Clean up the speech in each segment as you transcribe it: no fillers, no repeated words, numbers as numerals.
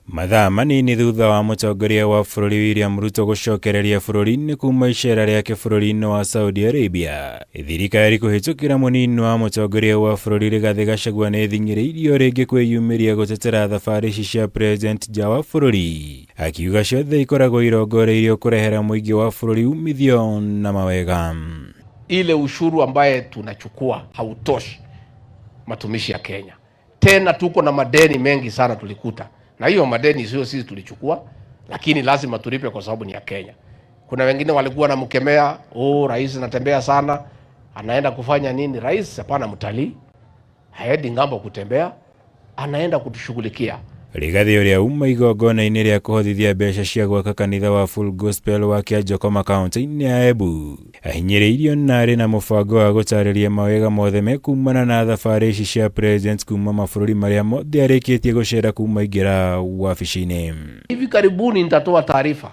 Mathaa manini thutha wa mutongoria wa bũrũri William Ruto gũcokereria bũrũri-inĩ kuma icera rĩake bũrũri-inĩ wa Saudi Arabia, thirikari kũhĩtũkĩra mũnini wa mutongoria wa bũrũri Rigathi Gachagua nĩthing'ĩrĩirio rĩngĩ kwĩyumĩria gũtetera thabarĩ ici cia president nja wa bũrũri, akiuga ciothe ikoragwo irongoreirio kũrehera mũingĩ wa bũrũri umithio na mawega. Ile ushuru ambaye tunachukua hautoshi matumishi ya Kenya. Tena tuko na madeni mengi sana tulikuta. Na hiyo madeni sio sisi tulichukua, lakini lazima tulipe kwa sababu ni ya Kenya. Kuna wengine walikuwa na mkemea, rais anatembea sana, anaenda kufanya nini? Rais hapana mtalii, haendi ngambo kutembea, anaenda kutushughulikia. Rigathi uria uma igongona-ini ria kuhothithia mbeca cia gwaka kanitha wa Full Gospel wa KIAJOKOMA kaunti-ini ya EMBU ahinyĩrĩirio na arĩ na mũbango wa gũtarĩria mawega mothe mekumana na thabarĩ ici cia president kuma mabũrũri marĩa mothe arĩkĩtie gũcera kuma ingĩra wabici-inĩ. Hivi karibuni nitatoa taarifa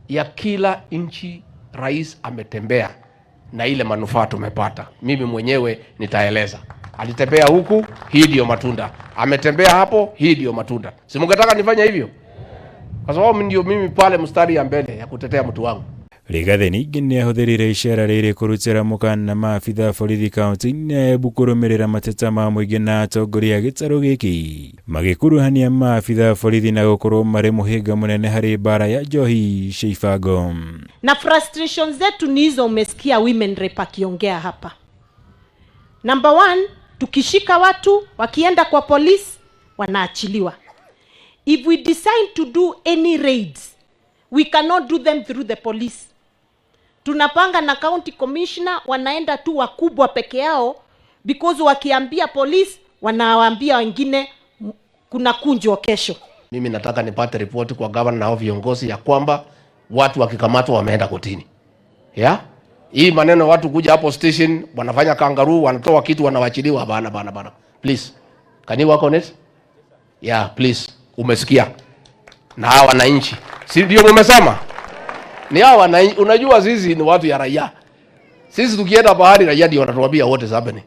ya kila nchi rais ametembea na ile manufaa tumepata. Mimi mwenyewe nitaeleza. Alitembea huku, hii ndio matunda. Ametembea hapo, hii ndio matunda. Si mngetaka nifanye hivyo? Kwa sababu ndio mimi pale mstari ya mbele ya kutetea mtu wangu. Rigathi ningĩ nĩahũthĩrire icera rĩrĩ kũrutĩra mũkana maabitha borithi kaunti-inĩ ya EMBU kũrũmĩrĩra mateta ma mũingĩ na atongoria a gĩtarũ gĩkĩ, magĩkuruhania maabitha borithi na gũkorwo marĩ mũhĩnga mũnene harĩ mbara ya njohi cia ibango. Na frustrations zetu ni hizo umesikia women rep akiongea hapa. Number 1, tukishika watu wakienda kwa polisi wanaachiliwa. If we decide to do any raids, we cannot do them through the police. Tunapanga na county commissioner, wanaenda tu wakubwa peke yao, because wakiambia police wanawaambia wengine kuna kunjo kesho. Mimi nataka nipate report kwa governor na viongozi ya kwamba watu wakikamatwa wameenda kotini. Yeah? Hii maneno watu kuja hapo station wanafanya kangaroo, wanatoa kitu wanawachiliwa, bana. Please. Can you work on it? Yeah, please. Umesikia? Na hawa wananchi. Si ndio mmesema? Ni hawa wananchi. Unajua sisi ni watu ya raia. Sisi tukienda bahari raia ndio wanatuambia what is happening.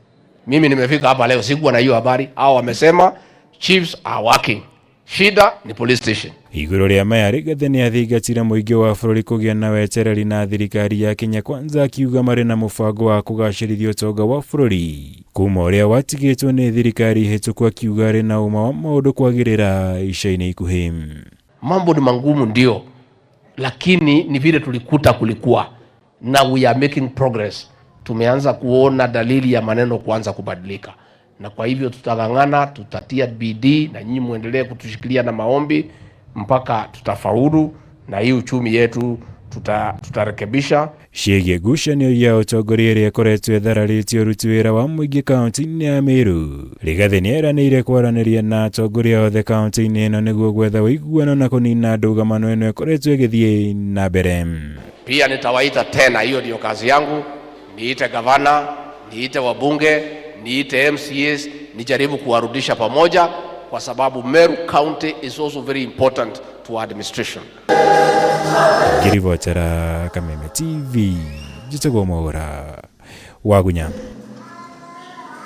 Mimi nimefika hapa leo sikuwa na hiyo habari. Hao wamesema chiefs are working. Shida ni police station. Igũrũ rĩa maya Rigathi nĩathingatire mũingĩ wa bũrũri kũgĩa na wetereri na thirikari ya Kenya Kwanza, akiuga marĩ na mũbango wa kũgacĩrithia ũtonga wa bũrũri kuma ũrĩa watigĩtwo nĩ thirikari hĩtũku, akiuga arĩ na ũma wa maũndũ kwagĩrĩra ica-inĩ ikuhĩ. Mambo ni mangumu ndio, lakini ni vile tulikuta kulikuwa na we are making progress. Tumeanza kuona dalili ya maneno kuanza kubadilika, na kwa hivyo tutangangana, tutatia bidii, na nyinyi muendelee kutushikilia na maombi mpaka tutafaulu, na hii uchumi yetu tutarekebisha. Ciĩgiĩ ngucanio ya ũtongoria ĩrĩa ĩkoretwo ĩthararĩtie ũruti wĩra wa mũingĩ kaunti-inĩ ya Meru, Rigathi nĩeranĩire kwaranĩria na atongoria othe kaunti-inĩ ĩno nĩguo gwetha ũiguano na kũnina ndũgamano ĩno ĩkoretwo ĩgĩthiĩ na mbere. Pia nitawaita tena, hiyo ndio kazi yangu, niite gavana, niite wabunge, niite MCAs, nijaribu kuwarudisha pamoja, kwa sababu Meru County is also very important to our administration. Ngĩribotera Kameme TV, njĩtagwo Mwaura wa Gunya.